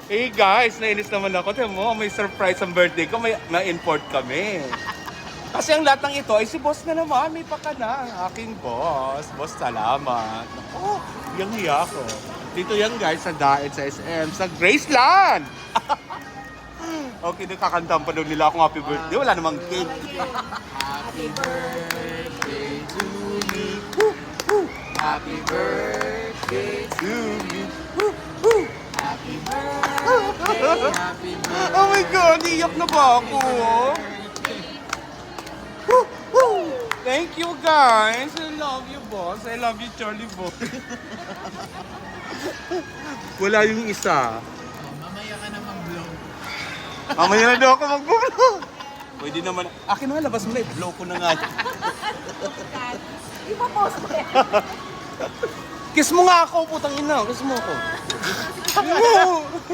Hey guys, nainis naman ako. Tiyan mo, may surprise ang birthday ko. May na-import kami. Kasi ang lahat ng ito ay si boss na naman. May paka na ang aking boss. Boss, salamat. Oh, yung hiya ko. Dito yan guys, sa Daet, sa SM, sa Graceland. Okay, nagkakantahan pa daw nila akong happy birthday. Wala namang cake. Happy birthday to you. Happy birthday To you. Happy birthday. Happy birthday. Oh my God, iyak na ba ako? Thank you guys. I love you, boss. I love you, Charlie Boy. Wala yung isa. Mamaya ka na mag-vlog. Mamaya na daw ako mag-vlog. Pwede naman. Akin na, labas mo na. I-vlog ko na nga. Ipapost ko yan. Kiss mo nga ako, putang ina. Kiss mo ako.